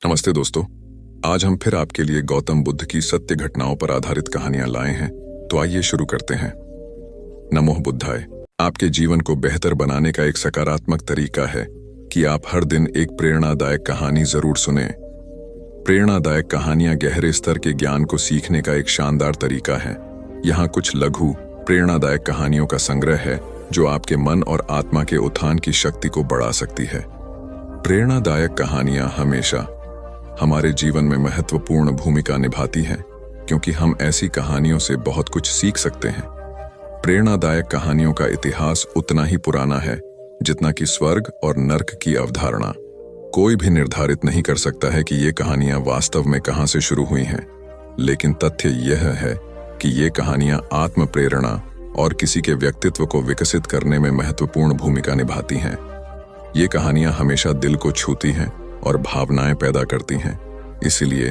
नमस्ते दोस्तों। आज हम फिर आपके लिए गौतम बुद्ध की सत्य घटनाओं पर आधारित कहानियां लाए हैं। तो आइए शुरू करते हैं। नमो बुद्धाय आपके जीवन को बेहतर बनाने का एक सकारात्मक तरीका है कि आप हर दिन एक प्रेरणादायक कहानी जरूर सुनें। प्रेरणादायक कहानियां गहरे स्तर के ज्ञान को सीखने का एक शानदार तरीका है। यहाँ कुछ लघु प्रेरणादायक कहानियों का संग्रह है जो आपके मन और आत्मा के उत्थान की शक्ति को बढ़ा सकती है। प्रेरणादायक कहानियां हमेशा हमारे जीवन में महत्वपूर्ण भूमिका निभाती हैं क्योंकि हम ऐसी कहानियों से बहुत कुछ सीख सकते हैं। प्रेरणादायक कहानियों का इतिहास उतना ही पुराना है जितना कि स्वर्ग और नर्क की अवधारणा। कोई भी निर्धारित नहीं कर सकता है कि ये कहानियां वास्तव में कहां से शुरू हुई हैं, लेकिन तथ्य यह है कि ये कहानियां आत्म प्रेरणा और किसी के व्यक्तित्व को विकसित करने में महत्वपूर्ण भूमिका निभाती हैं। ये कहानियां हमेशा दिल को छूती हैं और भावनाएं पैदा करती हैं। इसीलिए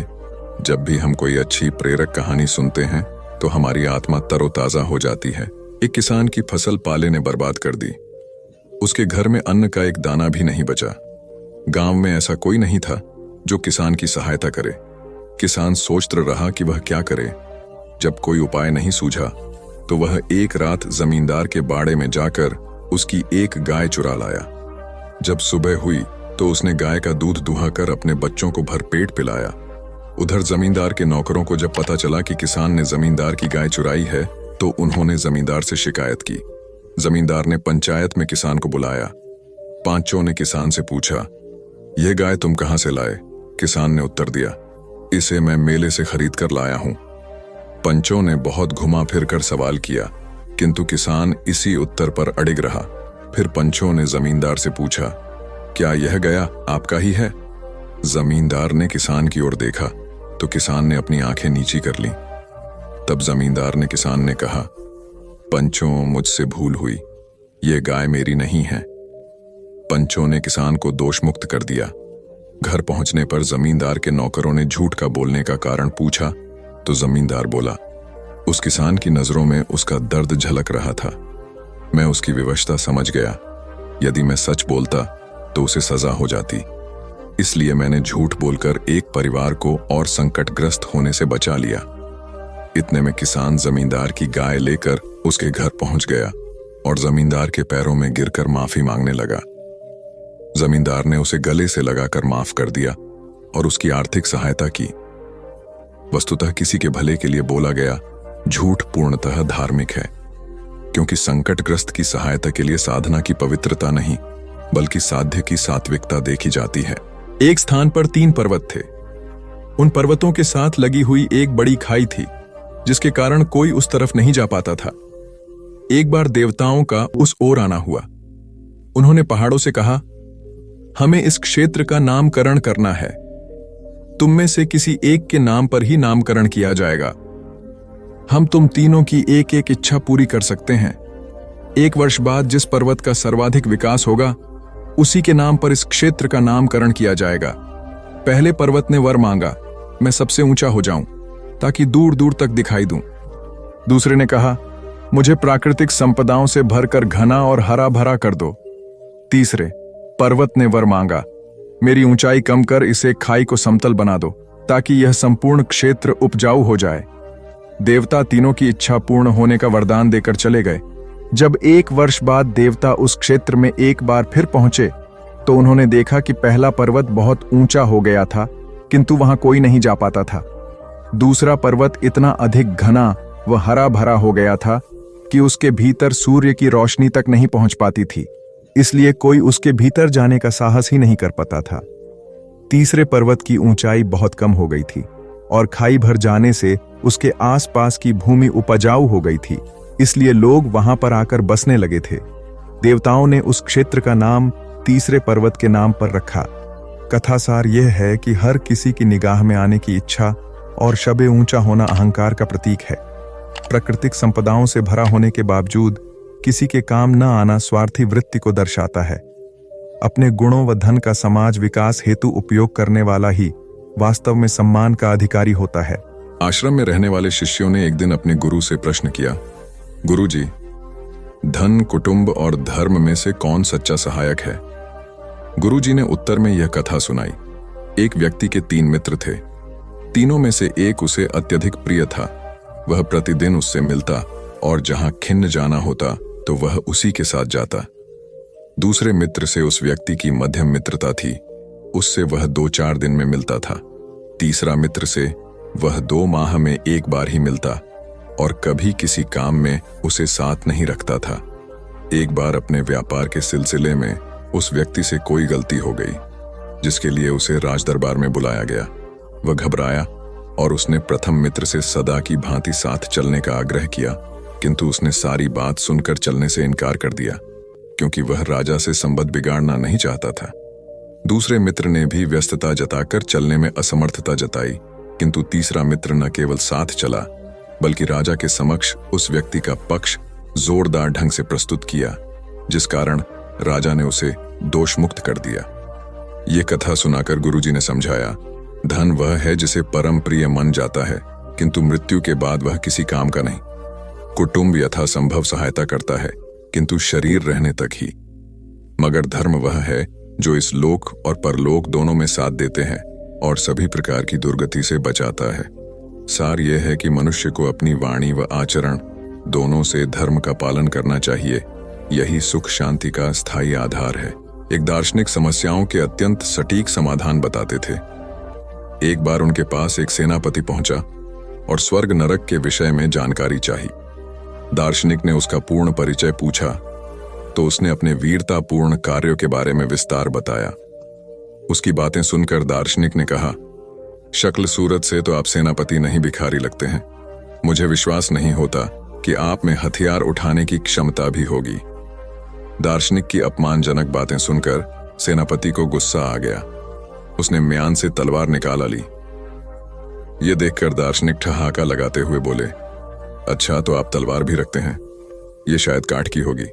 जब भी हम कोई अच्छी प्रेरक कहानी सुनते हैं तो हमारी आत्मा तरोताजा हो जाती है। एक किसान की फसल पाले ने बर्बाद कर दी। उसके घर में अन्न का एक दाना भी नहीं बचा। गांव में ऐसा कोई नहीं था जो किसान की सहायता करे। किसान सोचता रहा कि वह क्या करे। जब कोई उपाय नहीं सूझा तो वह एक रात जमींदार के बाड़े में जाकर उसकी एक गाय चुरा लाया। जब सुबह हुई तो उसने गाय का दूध दुहाकर अपने बच्चों को भरपेट पिलाया। उधर जमींदार के नौकरों को जब पता चला कि किसान ने जमींदार की गाय चुराई है तो उन्होंने जमींदार से शिकायत की। जमींदार ने पंचायत में किसान को बुलाया। पांचों ने किसान से पूछा, यह गाय तुम कहां से लाए? किसान ने उत्तर दिया, इसे मैं मेले से खरीद कर लाया हूं। पंचों ने बहुत घुमा फिर कर सवाल किया किंतु किसान इसी उत्तर पर अड़िग रहा। फिर पंचों ने जमींदार से पूछा, क्या यह गया आपका ही है? जमींदार ने किसान की ओर देखा तो किसान ने अपनी आंखें नीची कर लीं। तब जमींदार ने किसान ने कहा, पंचों मुझसे भूल हुई, ये गाय मेरी नहीं है। पंचों ने किसान को दोष मुक्त कर दिया। घर पहुंचने पर जमींदार के नौकरों ने झूठ का बोलने का कारण पूछा तो जमींदार बोला, उस किसान की नजरों में उसका दर्द झलक रहा था। मैं उसकी विवशता समझ गया। यदि मैं सच बोलता तो उसे सजा हो जाती, इसलिए मैंने झूठ बोलकर एक परिवार को और संकटग्रस्त होने से बचा लिया। इतने में किसान जमींदार की गाय लेकर उसके घर पहुंच गया और जमींदार के पैरों में गिरकर माफी मांगने लगा। जमींदार ने उसे गले से लगाकर माफ कर दिया और उसकी आर्थिक सहायता की। वस्तुतः किसी के भले के लिए बोला गया झूठ पूर्णतः धार्मिक है, क्योंकि संकटग्रस्त की सहायता के लिए साधना की पवित्रता नहीं बल्कि साध्य की सात्विकता देखी जाती है। एक स्थान पर 3 पर्वत थे। उन पर्वतों के साथ लगी हुई एक बड़ी खाई थी जिसके कारण कोई उस तरफ नहीं जा पाता था। एक बार देवताओं का उस ओर आना हुआ। उन्होंने पहाड़ों से कहा, हमें इस क्षेत्र का नामकरण करना है। तुम में से किसी एक के नाम पर ही नामकरण किया जाएगा। हम तुम तीनों की एक एक इच्छा पूरी कर सकते हैं। 1 वर्ष बाद जिस पर्वत का सर्वाधिक विकास होगा उसी के नाम पर इस क्षेत्र का नामकरण किया जाएगा। पहले पर्वत ने वर मांगा, मैं सबसे ऊंचा हो जाऊं ताकि दूर दूर तक दिखाई दूं। दूसरे ने कहा, मुझे प्राकृतिक संपदाओं से भरकर घना और हरा भरा कर दो। तीसरे पर्वत ने वर मांगा, मेरी ऊंचाई कम कर इसे खाई को समतल बना दो ताकि यह संपूर्ण क्षेत्र उपजाऊ हो जाए। देवता तीनों की इच्छा पूर्ण होने का वरदान देकर चले गए। जब 1 वर्ष बाद देवता उस क्षेत्र में एक बार फिर पहुंचे तो उन्होंने देखा कि पहला पर्वत बहुत ऊंचा हो गया था किंतु वहां कोई नहीं जा पाता था। दूसरा पर्वत इतना अधिक घना व हरा भरा हो गया था कि उसके भीतर सूर्य की रोशनी तक नहीं पहुंच पाती थी, इसलिए कोई उसके भीतर जाने का साहस ही नहीं कर पाता था। तीसरे पर्वत की ऊंचाई बहुत कम हो गई थी और खाई भर जाने से उसके आसपास की भूमि उपजाऊ हो गई थी, इसलिए लोग वहां पर आकर बसने लगे थे। देवताओं ने उस क्षेत्र का नाम तीसरे पर्वत के नाम पर रखा। कथासार यह है कि हर किसी की निगाह में आने की इच्छा और शबे ऊंचा होना अहंकार का प्रतीक है। प्राकृतिक संपदाओं से भरा होने के बावजूद किसी के काम न आना स्वार्थी वृत्ति को दर्शाता है। अपने गुणों व धन का समाज विकास हेतु उपयोग करने वाला ही वास्तव में सम्मान का अधिकारी होता है। आश्रम में रहने वाले शिष्यों ने एक दिन अपने गुरु से प्रश्न किया, गुरुजी, धन, कुटुंब और धर्म में से कौन सच्चा सहायक है? गुरुजी ने उत्तर में यह कथा सुनाई। एक व्यक्ति के 3 मित्र थे। तीनों में से एक उसे अत्यधिक प्रिय था। वह प्रतिदिन उससे मिलता और जहां खिन्न जाना होता तो वह उसी के साथ जाता। दूसरे मित्र से उस व्यक्ति की मध्यम मित्रता थी, उससे वह 2-4 दिन में मिलता था। तीसरा मित्र से वह 2 माह में एक बार ही मिलता और कभी किसी काम में उसे साथ नहीं रखता था। एक बार अपने व्यापार के सिलसिले में उस व्यक्ति से कोई गलती हो गई, जिसके लिए उसे राजदरबार में बुलाया गया। वह घबराया और उसने प्रथम मित्र से सदा की भांति साथ चलने का आग्रह किया, किंतु उसने सारी बात सुनकर चलने से इनकार कर दिया, क्योंकि वह राजा से संबंध बिगाड़ना नहीं चाहता था। दूसरे मित्र ने भी व्यस्तता जताकर चलने में असमर्थता जताई, किंतु तीसरा मित्र न केवल साथ चला बल्कि राजा के समक्ष उस व्यक्ति का पक्ष जोरदार ढंग से प्रस्तुत किया, जिस कारण राजा ने उसे दोषमुक्त कर दिया। ये कथा सुनाकर गुरुजी ने समझाया, धन वह है जिसे परम प्रिय मन जाता है, किंतु मृत्यु के बाद वह किसी काम का नहीं। कुटुंब यथासंभव सहायता करता है, किंतु शरीर रहने तक ही। मगर धर्म वह है जो इस लोक और परलोक दोनों में साथ देते हैं और सभी प्रकार की दुर्गति से बचाता है। सार यह है कि मनुष्य को अपनी वाणी व आचरण दोनों से धर्म का पालन करना चाहिए। यही सुख शांति का स्थायी आधार है। एक दार्शनिक समस्याओं के अत्यंत सटीक समाधान बताते थे। एक बार उनके पास एक सेनापति पहुंचा और स्वर्ग नरक के विषय में जानकारी चाहिए। दार्शनिक ने उसका पूर्ण परिचय पूछा तो उसने अपने वीरतापूर्ण कार्यों के बारे में विस्तार बताया। उसकी बातें सुनकर दार्शनिक ने कहा, शक्ल सूरत से तो आप सेनापति नहीं भिखारी लगते हैं। मुझे विश्वास नहीं होता कि आप में हथियार उठाने की क्षमता भी होगी। दार्शनिक की अपमानजनक बातें सुनकर सेनापति को गुस्सा आ गया। उसने म्यान से तलवार निकाला ली। यह देखकर दार्शनिक ठहाका लगाते हुए बोले, अच्छा तो आप तलवार भी रखते हैं? यह शायद काठ की होगी।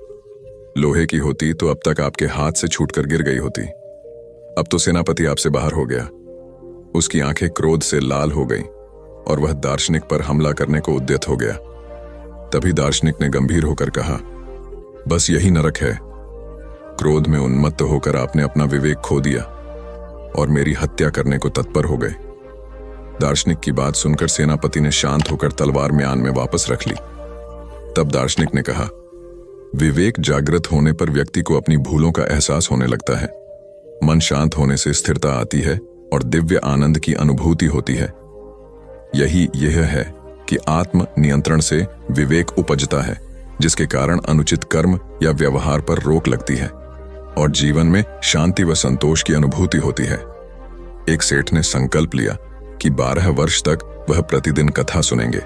लोहे की होती तो अब तक आपके हाथ से छूटकर गिर गई होती। अब तो सेनापति आपसे बाहर हो गया। उसकी आंखें क्रोध से लाल हो गईं और वह दार्शनिक पर हमला करने को उद्यत हो गया। तभी दार्शनिक ने गंभीर होकर कहा, बस यही नरक है। क्रोध में उन्मत्त होकर आपने अपना विवेक खो दिया और मेरी हत्या करने को तत्पर हो गए। दार्शनिक की बात सुनकर सेनापति ने शांत होकर तलवार म्यान में वापस रख ली। तब दार्शनिक ने कहा, विवेक जागृत होने पर व्यक्ति को अपनी भूलों का एहसास होने लगता है। मन शांत होने से स्थिरता आती है और दिव्य आनंद की अनुभूति होती है। यही यह है कि आत्म नियंत्रण से विवेक उपजता है, जिसके कारण अनुचित कर्म या व्यवहार पर रोक लगती है और जीवन में शांति व संतोष की अनुभूति होती है। एक सेठ ने संकल्प लिया कि 12 वर्ष तक वह प्रतिदिन कथा सुनेंगे।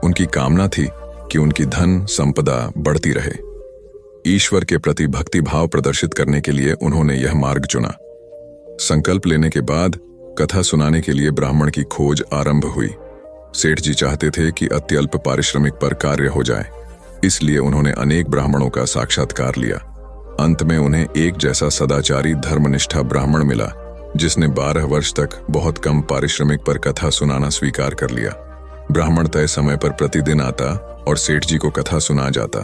उनकी कामना थी कि उनकी धन संपदा बढ़ती रहे। ईश्वर के प्रति भक्ति भाव प्रदर्शित करने के लिए उन्होंने यह मार्ग चुना। संकल्प लेने के बाद कथा सुनाने के लिए ब्राह्मण की खोज आरंभ हुई। सेठ जी चाहते थे कि अत्यल्प पारिश्रमिक पर कार्य हो जाए, इसलिए उन्होंने अनेक ब्राह्मणों का साक्षात्कार लिया। अंत में उन्हें एक जैसा सदाचारी धर्मनिष्ठा ब्राह्मण मिला, जिसने 12 वर्ष तक बहुत कम पारिश्रमिक पर कथा सुनाना स्वीकार कर लिया। ब्राह्मण तय समय पर प्रतिदिन आता और सेठ जी को कथा सुना जाता।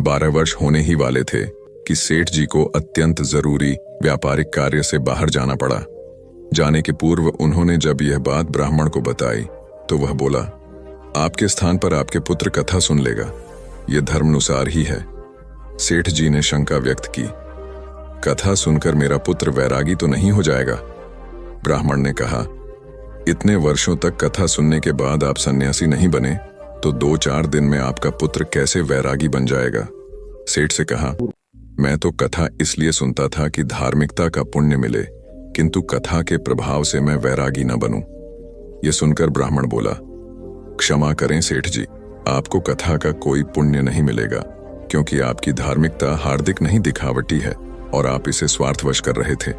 12 वर्ष होने ही वाले थे कि सेठ जी को अत्यंत जरूरी व्यापारिक कार्य से बाहर जाना पड़ा। जाने के पूर्व उन्होंने जब यह बात ब्राह्मण को बताई तो वह बोला, आपके स्थान पर आपके पुत्र कथा सुन लेगा, यह धर्मानुसार ही है। सेठ जी ने शंका व्यक्त की, कथा सुनकर मेरा पुत्र वैरागी तो नहीं हो जाएगा? ब्राह्मण ने कहा, इतने वर्षों तक कथा सुनने के बाद आप सन्यासी नहीं बने तो 2-4 दिन में आपका पुत्र कैसे वैरागी बन जाएगा? सेठ से कहा, मैं तो कथा इसलिए सुनता था कि धार्मिकता का पुण्य मिले, किंतु कथा के प्रभाव से मैं वैरागी न बनूं। यह सुनकर ब्राह्मण बोला, क्षमा करें सेठ जी, आपको कथा का कोई पुण्य नहीं मिलेगा, क्योंकि आपकी धार्मिकता हार्दिक नहीं दिखावटी है और आप इसे स्वार्थवश कर रहे थे।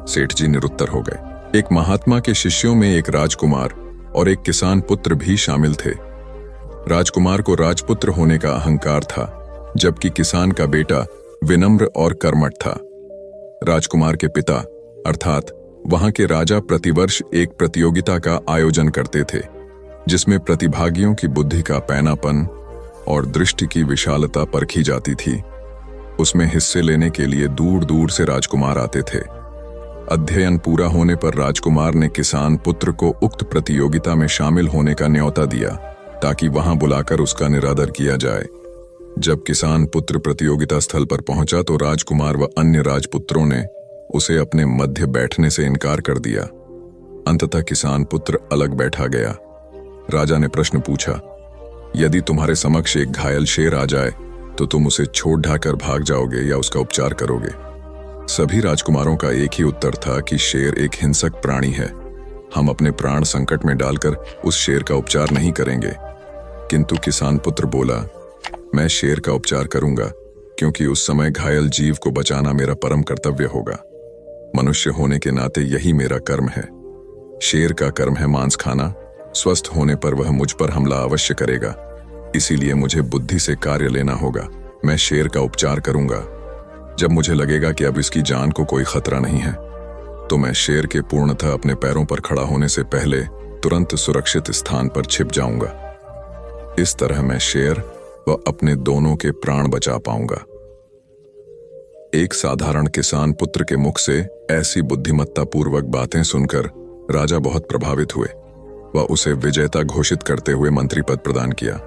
सेठ जी निरुत्तर हो गए। एक महात्मा के शिष्यों में एक राजकुमार और एक किसान पुत्र भी शामिल थे। राजकुमार को राजपुत्र होने का अहंकार था, जबकि किसान का बेटा विनम्र और कर्मठ था। राजकुमार के पिता अर्थात वहां के राजा प्रतिवर्ष एक प्रतियोगिता का आयोजन करते थे, जिसमें प्रतिभागियों की बुद्धि का पैनापन और दृष्टि की विशालता परखी जाती थी। उसमें हिस्से लेने के लिए दूर दूर से राजकुमार आते थे। अध्ययन पूरा होने पर राजकुमार ने किसान पुत्र को उक्त प्रतियोगिता में शामिल होने का न्योता दिया ताकि वहां बुलाकर उसका निरादर किया जाए। जब किसान पुत्र प्रतियोगिता स्थल पर पहुंचा तो राजकुमार व अन्य राजपुत्रों ने उसे अपने मध्य बैठने से इनकार कर दिया। अंततः किसान पुत्र अलग बैठा गया। राजा ने प्रश्न पूछा, यदि तुम्हारे समक्ष एक घायल शेर आ जाए तो तुम उसे छोड़ ढाकर भाग जाओगे या उसका उपचार करोगे? सभी राजकुमारों का एक ही उत्तर था कि शेर एक हिंसक प्राणी है, हम अपने प्राण संकट में डालकर उस शेर का उपचार नहीं करेंगे। किंतु किसान पुत्र बोला, मैं शेर का उपचार करूंगा क्योंकि उस समय घायल जीव को बचाना मेरा परम कर्तव्य होगा। मनुष्य होने के नाते यही मेरा कर्म है। शेर का कर्म है मांस खाना, स्वस्थ होने पर वह मुझ पर हमला अवश्य करेगा, इसीलिए मुझे बुद्धि से कार्य लेना होगा। मैं शेर का उपचार करूंगा। जब मुझे लगेगा कि अब इसकी जान को कोई खतरा नहीं है तो मैं शेर के पूर्णतः अपने पैरों पर खड़ा होने से पहले तुरंत सुरक्षित स्थान पर छिप जाऊंगा। इस तरह मैं शेर व अपने दोनों के प्राण बचा पाऊंगा। एक साधारण किसान पुत्र के मुख से ऐसी बुद्धिमत्ता पूर्वक बातें सुनकर राजा बहुत प्रभावित हुए व उसे विजेता घोषित करते हुए मंत्री पद प्रदान किया।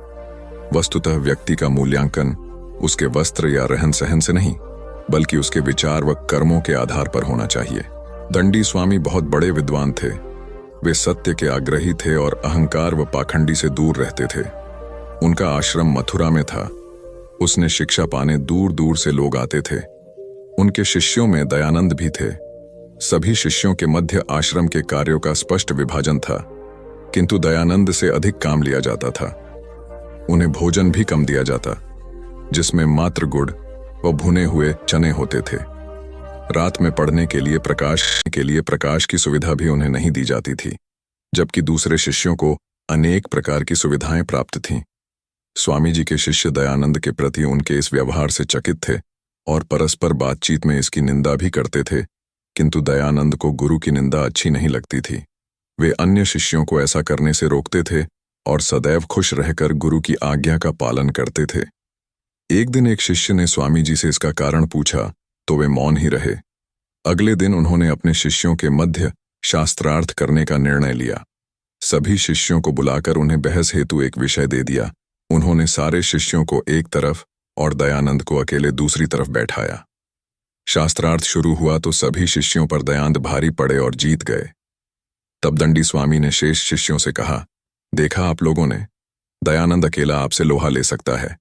वस्तुतः व्यक्ति का मूल्यांकन उसके वस्त्र या रहन सहन से नहीं बल्कि उसके विचार व कर्मों के आधार पर होना चाहिए। दंडी स्वामी बहुत बड़े विद्वान थे। वे सत्य के आग्रही थे और अहंकार व पाखंडी से दूर रहते थे। उनका आश्रम मथुरा में था। उसने शिक्षा पाने दूर दूर से लोग आते थे। उनके शिष्यों में दयानंद भी थे। सभी शिष्यों के मध्य आश्रम के कार्यों का स्पष्ट विभाजन था, किंतु दयानंद से अधिक काम लिया जाता था। उन्हें भोजन भी कम दिया जाता, जिसमें मात्र गुड़ व भुने हुए चने होते थे। रात में पढ़ने के लिए प्रकाश की सुविधा भी उन्हें नहीं दी जाती थी, जबकि दूसरे शिष्यों को अनेक प्रकार की सुविधाएं प्राप्त थीं। स्वामी जी के शिष्य दयानंद के प्रति उनके इस व्यवहार से चकित थे और परस्पर बातचीत में इसकी निंदा भी करते थे, किंतु दयानंद को गुरु की निंदा अच्छी नहीं लगती थी। वे अन्य शिष्यों को ऐसा करने से रोकते थे और सदैव खुश रहकर गुरु की आज्ञा का पालन करते थे। एक दिन एक शिष्य ने स्वामी जी से इसका कारण पूछा तो वे मौन ही रहे। अगले दिन उन्होंने अपने शिष्यों के मध्य शास्त्रार्थ करने का निर्णय लिया। सभी शिष्यों को बुलाकर उन्हें बहस हेतु एक विषय दे दिया। उन्होंने सारे शिष्यों को एक तरफ और दयानंद को अकेले दूसरी तरफ बैठाया। शास्त्रार्थ शुरू हुआ तो सभी शिष्यों पर दयानंद भारी पड़े और जीत गए। तब दंडी स्वामी ने शेष शिष्यों से कहा, देखा आप लोगों ने, दयानंद अकेला आपसे लोहा ले सकता है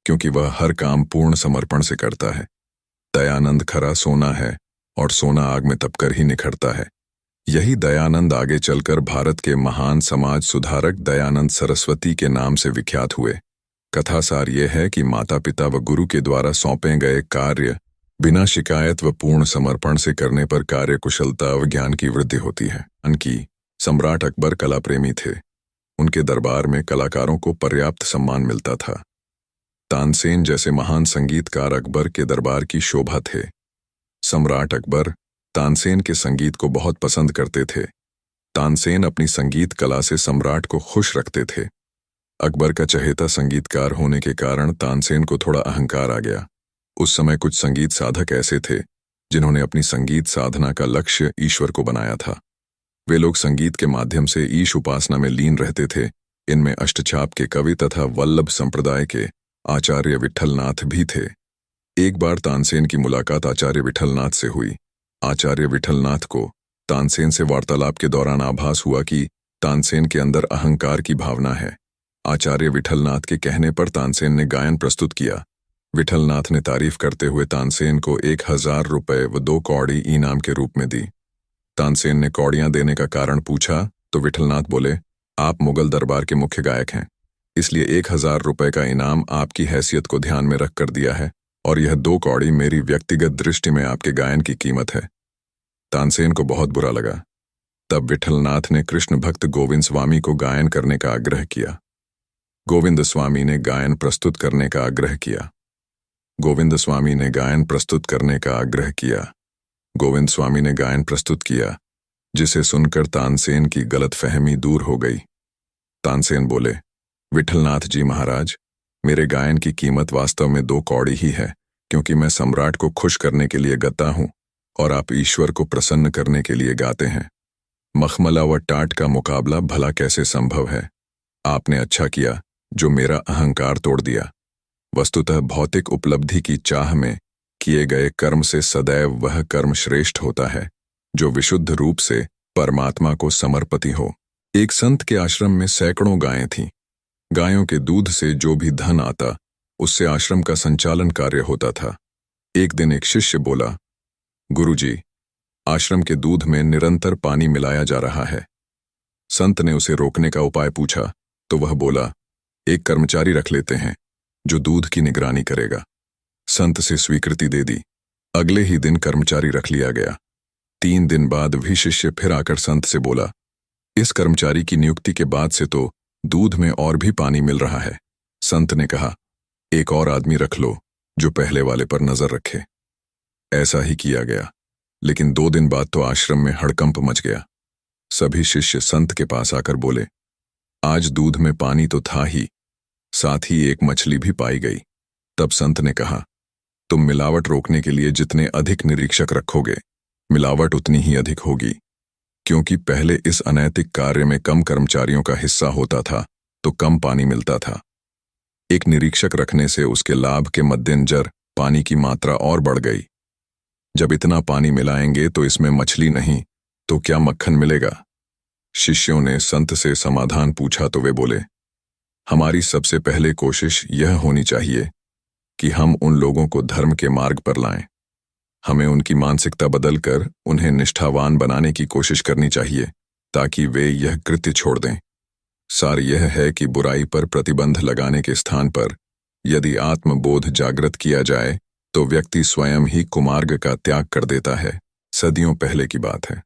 क्योंकि वह हर काम पूर्ण समर्पण से करता है। दयानंद खरा सोना है और सोना आग में तपकर ही निखरता है। यही दयानंद आगे चलकर भारत के महान समाज सुधारक दयानंद सरस्वती के नाम से विख्यात हुए। कथा सार यह है कि माता पिता व गुरु के द्वारा सौंपे गए कार्य बिना शिकायत व पूर्ण समर्पण से करने पर कार्य कुशलता व ज्ञान की वृद्धि होती है। सम्राट अकबर कला प्रेमी थे। उनके दरबार में कलाकारों को पर्याप्त सम्मान मिलता था। तानसेन जैसे महान संगीतकार अकबर के दरबार की शोभा थे। सम्राट अकबर तानसेन के संगीत को बहुत पसंद करते थे। तानसेन अपनी संगीत कला से सम्राट को खुश रखते थे। अकबर का चहेता संगीतकार होने के कारण तानसेन को थोड़ा अहंकार आ गया। उस समय कुछ संगीत साधक ऐसे थे जिन्होंने अपनी संगीत साधना का लक्ष्य ईश्वर को बनाया था। वे लोग संगीत के माध्यम से ईश उपासना में लीन रहते थे। इनमें अष्टचाप के कवि तथा वल्लभ संप्रदाय के आचार्य विठलनाथ भी थे। एक बार तानसेन की मुलाकात आचार्य विठलनाथ से हुई। आचार्य विठलनाथ को तानसेन से वार्तालाप के दौरान आभास हुआ कि तानसेन के अंदर अहंकार की भावना है। आचार्य विठलनाथ के कहने पर तानसेन ने गायन प्रस्तुत किया। विठलनाथ ने तारीफ करते हुए तानसेन को 1000 रुपये व 2 कौड़ी इनाम के रूप में दी। तानसेन ने कौड़ियां देने का कारण पूछा तो विठलनाथ बोले, आप मुगल दरबार के मुख्य गायक हैं, इसलिए 1000 रुपये का इनाम आपकी हैसियत को ध्यान में रखकर दिया है और यह 2 कौड़ी मेरी व्यक्तिगत दृष्टि में आपके गायन की कीमत है। तानसेन को बहुत बुरा लगा। तब विठलनाथ ने कृष्ण भक्त गोविंद स्वामी को गायन करने का आग्रह किया। गोविंद स्वामी ने गायन प्रस्तुत करने का आग्रह किया। गोविंद स्वामी ने गायन प्रस्तुत करने का आग्रह किया। गोविंद स्वामी ने गायन प्रस्तुत किया, जिसे सुनकर तानसेन की गलतफहमी दूर हो गई। तानसेन बोले, विठलनाथ जी महाराज, मेरे गायन की कीमत वास्तव में 2 कौड़ी ही है, क्योंकि मैं सम्राट को खुश करने के लिए गाता हूं। और आप ईश्वर को प्रसन्न करने के लिए गाते हैं। मखमला व टाट का मुकाबला भला कैसे संभव है? आपने अच्छा किया जो मेरा अहंकार तोड़ दिया। वस्तुतः भौतिक उपलब्धि की चाह में किए गए कर्म से सदैव वह कर्म श्रेष्ठ होता है जो विशुद्ध रूप से परमात्मा को समर्पित हो। एक संत के आश्रम में सैकड़ों गायें थीं। गायों के दूध से जो भी धन आता उससे आश्रम का संचालन कार्य होता था। एक दिन एक शिष्य बोला, गुरुजी, आश्रम के दूध में निरंतर पानी मिलाया जा रहा है। संत ने उसे रोकने का उपाय पूछा तो वह बोला, एक कर्मचारी रख लेते हैं जो दूध की निगरानी करेगा। संत से स्वीकृति दे दी। अगले ही दिन कर्मचारी रख लिया गया। 3 दिन बाद भी शिष्य फिर आकर संत से बोला, इस कर्मचारी की नियुक्ति के बाद से तो दूध में और भी पानी मिल रहा है। संत ने कहा, एक और आदमी रख लो जो पहले वाले पर नजर रखे। ऐसा ही किया गया, लेकिन 2 दिन बाद तो आश्रम में हड़कंप मच गया। सभी शिष्य संत के पास आकर बोले, आज दूध में पानी तो था ही, साथ ही एक मछली भी पाई गई। तब संत ने कहा, तुम मिलावट रोकने के लिए जितने अधिक निरीक्षक रखोगे, मिलावट उतनी ही अधिक होगी। क्योंकि पहले इस अनैतिक कार्य में कम कर्मचारियों का हिस्सा होता था तो कम पानी मिलता था। एक निरीक्षक रखने से उसके लाभ के मद्देनजर पानी की मात्रा और बढ़ गई। जब इतना पानी मिलाएंगे तो इसमें मछली नहीं तो क्या मक्खन मिलेगा? शिष्यों ने संत से समाधान पूछा तो वे बोले, हमारी सबसे पहले कोशिश यह होनी चाहिए कि हम उन लोगों को धर्म के मार्ग पर लाएं। हमें उनकी मानसिकता बदलकर उन्हें निष्ठावान बनाने की कोशिश करनी चाहिए ताकि वे यह कृत्य छोड़ दें। सार यह है कि बुराई पर प्रतिबंध लगाने के स्थान पर यदि आत्मबोध जागृत किया जाए तो व्यक्ति स्वयं ही कुमार्ग का त्याग कर देता है। सदियों पहले की बात है।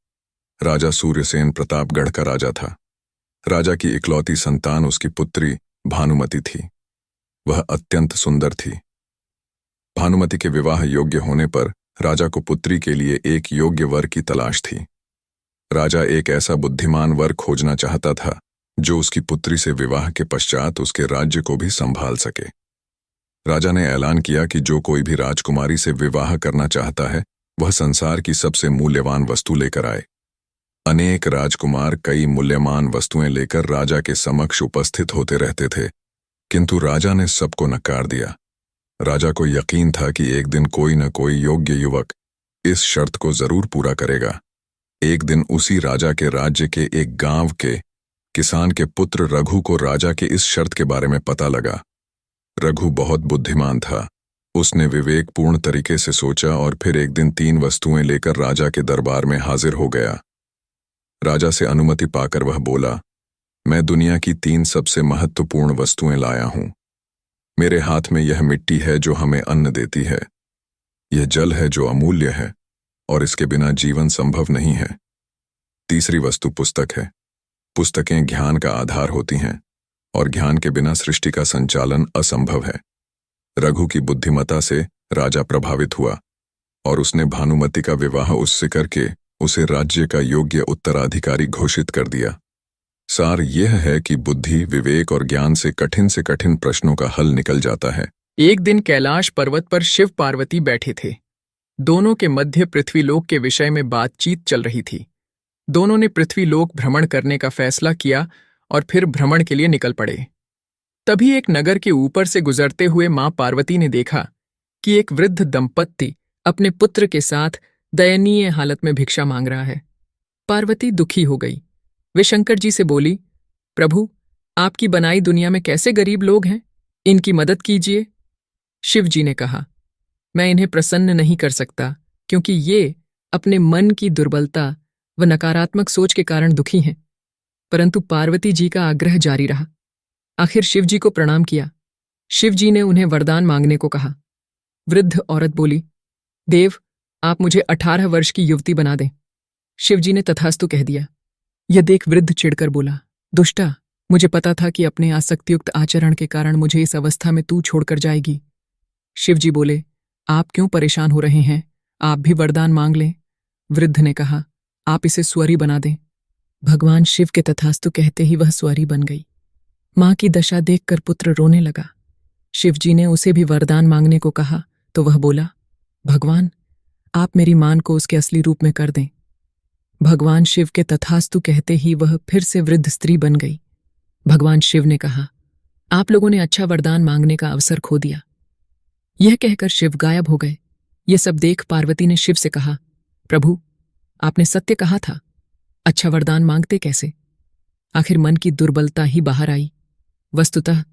राजा सूर्यसेन प्रतापगढ़ का राजा था। राजा की इकलौती संतान उसकी पुत्री भानुमति थी। वह अत्यंत सुंदर थी। भानुमति के विवाह योग्य होने पर राजा को पुत्री के लिए एक योग्य वर की तलाश थी। राजा एक ऐसा बुद्धिमान वर खोजना चाहता था जो उसकी पुत्री से विवाह के पश्चात उसके राज्य को भी संभाल सके। राजा ने ऐलान किया कि जो कोई भी राजकुमारी से विवाह करना चाहता है वह संसार की सबसे मूल्यवान वस्तु लेकर आए। अनेक राजकुमार कई मूल्यवान वस्तुएं लेकर राजा के समक्ष उपस्थित होते रहते थे, किंतु राजा ने सबको नकार दिया। राजा को यकीन था कि एक दिन कोई न कोई योग्य युवक इस शर्त को जरूर पूरा करेगा। एक दिन उसी राजा के राज्य के एक गांव के किसान के पुत्र रघु को राजा के इस शर्त के बारे में पता लगा। रघु बहुत बुद्धिमान था। उसने विवेकपूर्ण तरीके से सोचा और फिर एक दिन 3 वस्तुएं लेकर राजा के दरबार में हाजिर हो गया। राजा से अनुमति पाकर वह बोला, मैं दुनिया की 3 सबसे महत्वपूर्ण वस्तुएं लाया हूं। मेरे हाथ में यह मिट्टी है जो हमें अन्न देती है, यह जल है जो अमूल्य है और इसके बिना जीवन संभव नहीं है। तीसरी वस्तु पुस्तक है। पुस्तकें ज्ञान का आधार होती हैं और ज्ञान के बिना सृष्टि का संचालन असंभव है। रघु की बुद्धिमता से राजा प्रभावित हुआ और उसने भानुमति का विवाह उससे करके उसे राज्य का योग्य उत्तराधिकारी घोषित कर दिया। सार यह है कि बुद्धि, विवेक और ज्ञान से कठिन प्रश्नों का हल निकल जाता है। एक दिन कैलाश पर्वत पर शिव पार्वती बैठे थे। दोनों के मध्य पृथ्वीलोक के विषय में बातचीत चल रही थी। दोनों ने पृथ्वीलोक भ्रमण करने का फैसला किया और फिर भ्रमण के लिए निकल पड़े। तभी एक नगर के ऊपर से गुजरते हुए मां पार्वती ने देखा कि एक वृद्ध दंपत्ति अपने पुत्र के साथ दयनीय हालत में भिक्षा मांग रहा है। पार्वती दुखी हो गई। वे शंकर जी से बोली, प्रभु, आपकी बनाई दुनिया में कैसे गरीब लोग हैं, इनकी मदद कीजिए। शिव जी ने कहा, मैं इन्हें प्रसन्न नहीं कर सकता क्योंकि ये अपने मन की दुर्बलता व नकारात्मक सोच के कारण दुखी हैं। परंतु पार्वती जी का आग्रह जारी रहा। आखिर शिव जी को प्रणाम किया। शिव जी ने उन्हें वरदान मांगने को कहा। वृद्ध औरत बोली, देव, आप मुझे 18 वर्ष की युवती बना दें। शिव जी ने तथास्तु कह दिया। यह देख वृद्ध चिढ़कर बोला, दुष्टा, मुझे पता था कि अपने आसक्तियुक्त आचरण के कारण मुझे इस अवस्था में तू छोड़कर जाएगी। शिव जी बोले, आप क्यों परेशान हो रहे हैं, आप भी वरदान मांग लें। वृद्ध ने कहा, आप इसे स्वरी बना दें। भगवान शिव के तथास्तु कहते ही वह स्वरी बन गई। मां की दशा देखकर पुत्र रोने लगा। शिव जी ने उसे भी वरदान मांगने को कहा तो वह बोला, भगवान, आप मेरी मान को उसके असली रूप में कर दें। भगवान शिव के तथास्तु कहते ही वह फिर से वृद्ध स्त्री बन गई। भगवान शिव ने कहा, आप लोगों ने अच्छा वरदान मांगने का अवसर खो दिया। यह कहकर शिव गायब हो गए। ये सब देख पार्वती ने शिव से कहा, प्रभु, आपने सत्य कहा था, अच्छा वरदान मांगते कैसे? आखिर मन की दुर्बलता ही बाहर आई। वस्तुतः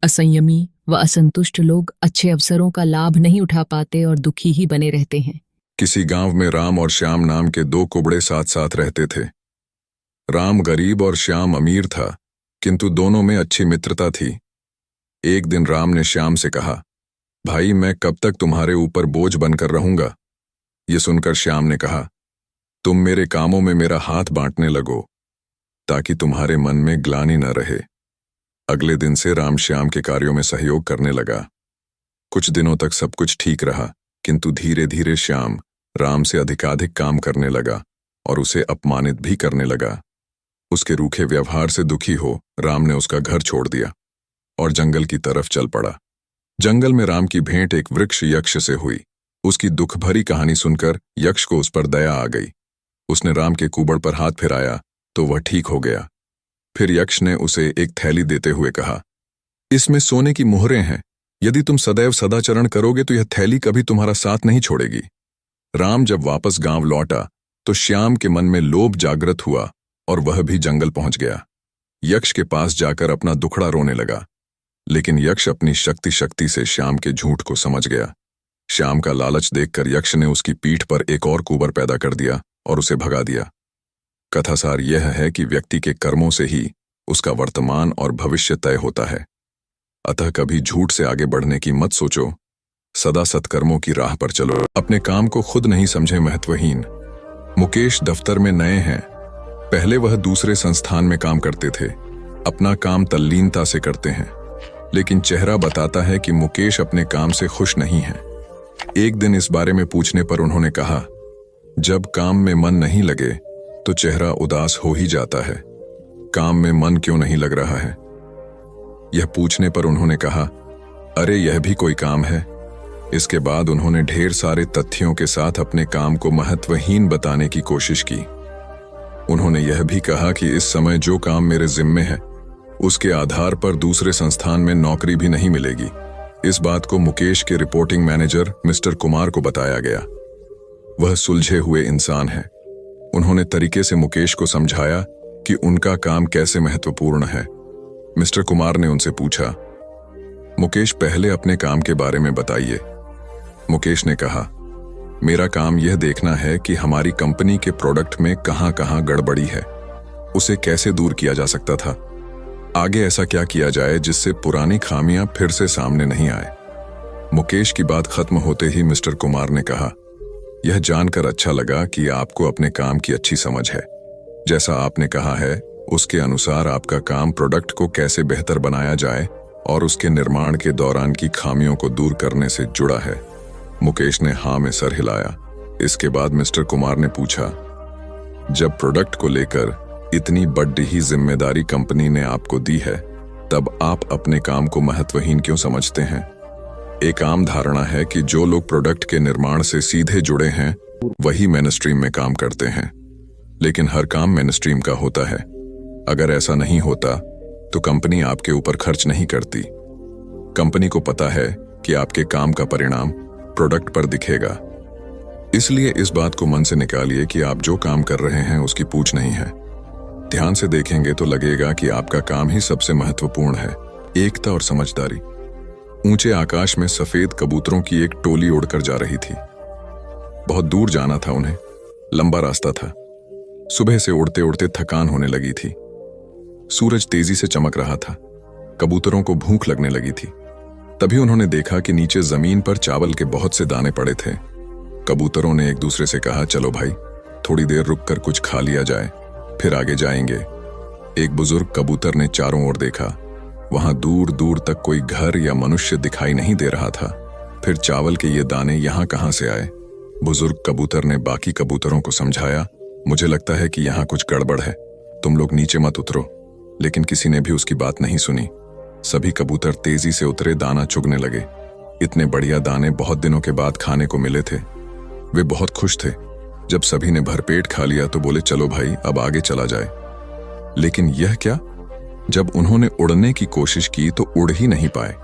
असंयमी व असंतुष्ट लोग अच्छे अवसरों का लाभ नहीं उठा पाते और दुखी ही बने रहते हैं। किसी गांव में राम और श्याम नाम के दो कुबड़े साथ साथ रहते थे। राम गरीब और श्याम अमीर था, किंतु दोनों में अच्छी मित्रता थी। एक दिन राम ने श्याम से कहा, भाई, मैं कब तक तुम्हारे ऊपर बोझ बनकर रहूंगा? ये सुनकर श्याम ने कहा, तुम मेरे कामों में मेरा हाथ बांटने लगो, ताकि तुम्हारे मन में ग्लानि न रहे। अगले दिन से राम श्याम के कार्यों में सहयोग करने लगा। कुछ दिनों तक सब कुछ ठीक रहा, किंतु धीरे धीरे श्याम राम से अधिकाधिक काम करने लगा और उसे अपमानित भी करने लगा। उसके रूखे व्यवहार से दुखी हो राम ने उसका घर छोड़ दिया और जंगल की तरफ चल पड़ा। जंगल में राम की भेंट एक वृक्ष यक्ष से हुई। उसकी दुख भरी कहानी सुनकर यक्ष को उस पर दया आ गई। उसने राम के कुबड़ पर हाथ फिराया तो वह ठीक हो गया। फिर यक्ष ने उसे एक थैली देते हुए कहा, इसमें सोने की मुहरें हैं। यदि तुम सदैव सदाचरण करोगे तो यह थैली कभी तुम्हारा साथ नहीं छोड़ेगी। राम जब वापस गांव लौटा तो श्याम के मन में लोभ जागृत हुआ और वह भी जंगल पहुंच गया। यक्ष के पास जाकर अपना दुखड़ा रोने लगा, लेकिन यक्ष अपनी शक्ति से श्याम के झूठ को समझ गया। श्याम का लालच देखकर यक्ष ने उसकी पीठ पर एक और कुंवर पैदा कर दिया और उसे भगा दिया। कथासार यह है कि व्यक्ति के कर्मों से ही उसका वर्तमान और भविष्य तय होता है। अतः कभी झूठ से आगे बढ़ने की मत सोचो, सदा सत्कर्मों की राह पर चलो। अपने काम को खुद नहीं समझे महत्वहीन। मुकेश दफ्तर में नए हैं। पहले वह दूसरे संस्थान में काम करते थे। अपना काम तल्लीनता से करते हैं, लेकिन चेहरा बताता है कि मुकेश अपने काम से खुश नहीं है। एक दिन इस बारे में पूछने पर उन्होंने कहा, जब काम में मन नहीं लगे तो चेहरा उदास हो ही जाता है। काम में मन क्यों नहीं लग रहा है? यह पूछने पर उन्होंने कहा, अरे यह भी कोई काम है। इसके बाद उन्होंने ढेर सारे तथ्यों के साथ अपने काम को महत्वहीन बताने की कोशिश की। उन्होंने यह भी कहा कि इस समय जो काम मेरे जिम्मे है उसके आधार पर दूसरे संस्थान में नौकरी भी नहीं मिलेगी। इस बात को मुकेश के रिपोर्टिंग मैनेजर मिस्टर कुमार को बताया गया। वह सुलझे हुए इंसान हैं। उन्होंने तरीके से मुकेश को समझाया कि उनका काम कैसे महत्वपूर्ण है। मिस्टर कुमार ने उनसे पूछा, मुकेश, पहले अपने काम के बारे में बताइए। मुकेश ने कहा, मेरा काम यह देखना है कि हमारी कंपनी के प्रोडक्ट में कहां-कहां गड़बड़ी है, उसे कैसे दूर किया जा सकता था। आगे ऐसा क्या किया जाए जिससे पुरानी खामियां फिर से सामने नहीं आए। मुकेश की बात खत्म होते ही मिस्टर कुमार ने कहा, यह जानकर अच्छा लगा कि आपको अपने काम की अच्छी समझ है। जैसा आपने कहा है उसके अनुसार आपका काम प्रोडक्ट को कैसे बेहतर बनाया जाए और उसके निर्माण के दौरान की खामियों को दूर करने से जुड़ा है। मुकेश ने हाँ में सर हिलाया। इसके बाद मिस्टर कुमार ने पूछा, जब प्रोडक्ट को लेकर इतनी बड़ी ही जिम्मेदारी कंपनी ने आपको दी है, तब आप अपने काम को महत्वहीन क्यों समझते हैं? एक आम धारणा है कि जो लोग प्रोडक्ट के निर्माण से सीधे जुड़े हैं वही मेनस्ट्रीम में काम करते हैं, लेकिन हर काम मेनस्ट्रीम का होता है। अगर ऐसा नहीं होता तो कंपनी आपके ऊपर खर्च नहीं करती। कंपनी को पता है कि आपके काम का परिणाम प्रोडक्ट पर दिखेगा। इसलिए इस बात को मन से निकालिए कि आप जो काम कर रहे हैं उसकी पूछ नहीं है। ध्यान से देखेंगे तो लगेगा कि आपका काम ही सबसे महत्वपूर्ण है। एकता और समझदारी। ऊंचे आकाश में सफेद कबूतरों की एक टोली उड़कर जा रही थी। बहुत दूर जाना था उन्हें, लंबा रास्ता था। सुबह से उड़ते उड़ते थकान होने लगी थी। सूरज तेजी से चमक रहा था। कबूतरों को भूख लगने लगी थी। तभी उन्होंने देखा कि नीचे जमीन पर चावल के बहुत से दाने पड़े थे। कबूतरों ने एक दूसरे से कहा, चलो भाई, थोड़ी देर रुककर कुछ खा लिया जाए, फिर आगे जाएंगे। एक बुजुर्ग कबूतर ने चारों ओर देखा। वहां दूर दूर तक कोई घर या मनुष्य दिखाई नहीं दे रहा था। फिर चावल के ये दाने यहां कहां से आए? बुजुर्ग कबूतर ने बाकी कबूतरों को समझाया, मुझे लगता है कि यहां कुछ गड़बड़ है, तुम लोग नीचे मत उतरो। लेकिन किसी ने भी उसकी बात नहीं सुनी। सभी कबूतर तेजी से उतरे, दाना चुगने लगे। इतने बढ़िया दाने बहुत दिनों के बाद खाने को मिले थे। वे बहुत खुश थे। जब सभी ने भरपेट खा लिया तो बोले, चलो भाई अब आगे चला जाए। लेकिन यह क्या? जब उन्होंने उड़ने की कोशिश की तो उड़ ही नहीं पाए।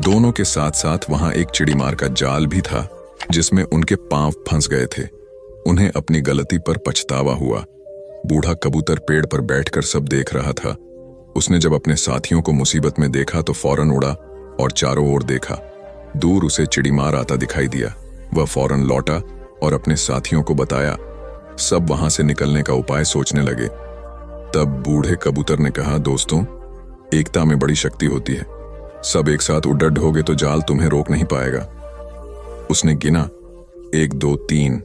दोनों के साथ साथ वहां एक चिड़ीमार का जाल भी था जिसमें उनके पांव फंस गए थे। उन्हें अपनी गलती पर पछतावा हुआ। बूढ़ा कबूतर पेड़ पर बैठकर सब देख रहा था। उसने जब अपने साथियों को मुसीबत में देखा तो फौरन उड़ा और चारों ओर देखा। दूर उसे चिड़ीमार आता दिखाई दिया। वह फौरन लौटा और अपने साथियों को बताया। सब वहां से निकलने का उपाय सोचने लगे। तब बूढ़े कबूतर ने कहा, दोस्तों, एकता में बड़ी शक्ति होती है। सब एक साथ उड्डड होगे तो जाल तुम्हें रोक नहीं पाएगा। उसने गिना, 1 2 3।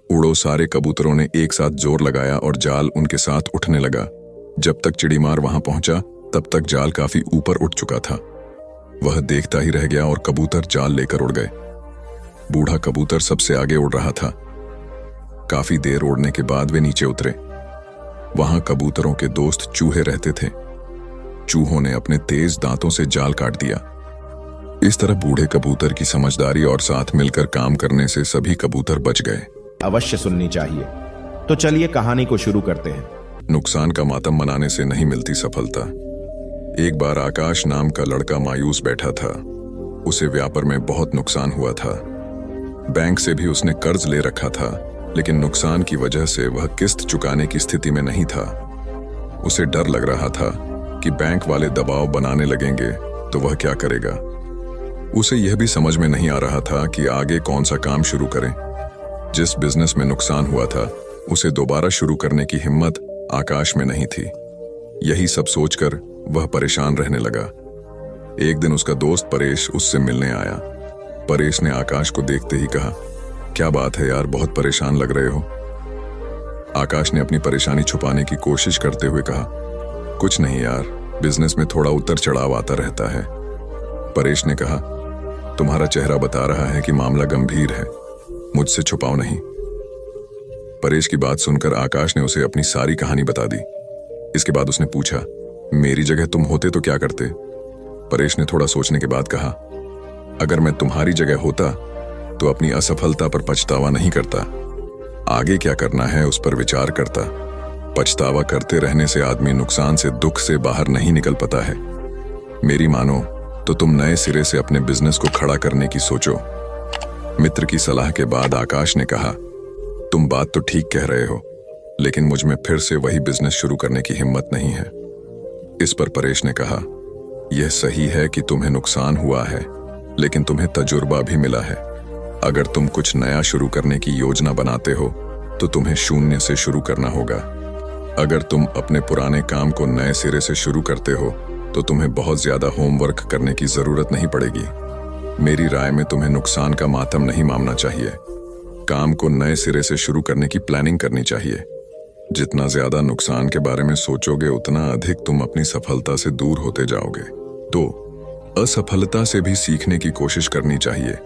उड़ो सारे कबूतरों ने एक साथ जोर लगाया और जाल उनके साथ उठने लगा। जब तक चिड़ीमार वहां पहुंचा तब तक जाल काफी ऊपर उठ चुका था। वह देखता ही रह गया और कबूतर जाल लेकर उड़ गए। बूढ़ा कबूतर सबसे आगे उड़ रहा था। काफी देर उड़ने के बाद वे नीचे उतरे। वहां कबूतरों के दोस्त चूहे रहते थे। चूहों ने अपने तेज दांतों से जाल काट दिया। इस तरह बूढ़े कबूतर की समझदारी और साथ मिलकर काम करने से सभी कबूतर बच गए। अवश्य सुननी चाहिए। तो चलिए कहानी को शुरू करते हैं। नुकसान का मातम मनाने से नहीं मिलती सफलता। एक बार आकाश नाम का लड़का मायूस बैठा था। उसे व्यापार में बहुत नुकसान हुआ था। बैंक से भी उसने कर्ज ले रखा था, लेकिन नुकसान की वजह से वह किस्त चुकाने की स्थिति में नहीं था। उसे डर लग रहा था कि बैंक वाले दबाव बनाने लगेंगे तो वह क्या करेगा। उसे यह भी समझ में नहीं आ रहा था कि आगे कौन सा काम शुरू करें। जिस बिजनेस में नुकसान हुआ था उसे दोबारा शुरू करने की हिम्मत आकाश में नहीं थी। यही सब सोचकर वह परेशान रहने लगा। एक दिन उसका दोस्त परेश उससे मिलने आया। परेश ने आकाश को देखते ही कहा, क्या बात है यार, बहुत परेशान लग रहे हो। आकाश ने अपनी परेशानी छुपाने की कोशिश करते हुए कहा, कुछ नहीं यार, बिजनेस में थोड़ा उतर चढ़ाव आता रहता है। परेश ने कहा, तुम्हारा चेहरा बता रहा है कि मामला गंभीर है, मुझसे छुपाओ नहीं। परेश की बात सुनकर आकाश ने उसे अपनी सारी कहानी बता दी। इसके बाद उसने पूछा, मेरी जगह तुम होते तो क्या करते। परेश ने थोड़ा सोचने के बाद कहा, अगर मैं तुम्हारी जगह होता तो अपनी असफलता पर पछतावा नहीं करता, आगे क्या करना है उस पर विचार करता। पछतावा करते रहने से आदमी नुकसान से, दुख से बाहर नहीं निकल पाता है। मेरी मानो तो तुम नए सिरे से अपने बिजनेस को खड़ा करने की सोचो। मित्र की सलाह के बाद आकाश ने कहा, तुम बात तो ठीक कह रहे हो, लेकिन मुझ में फिर से वही बिजनेस शुरू करने की हिम्मत नहीं है। इस पर परेश ने कहा, यह सही है कि तुम्हें नुकसान हुआ है, लेकिन तुम्हें तजुर्बा भी मिला है। अगर तुम कुछ नया शुरू करने की योजना बनाते हो तो तुम्हें शून्य से शुरू करना होगा। अगर तुम अपने पुराने काम को नए सिरे से शुरू करते हो तो तुम्हें बहुत ज्यादा होमवर्क करने की जरूरत नहीं पड़ेगी। मेरी राय में तुम्हें नुकसान का मातम नहीं मानना चाहिए। काम को नए सिरे से शुरू करने की प्लानिंग करनी चाहिए। जितना ज्यादा नुकसान के बारे में सोचोगे उतना अधिक तुम अपनी सफलता से दूर होते जाओगे। तो असफलता से भी सीखने की कोशिश करनी चाहिए।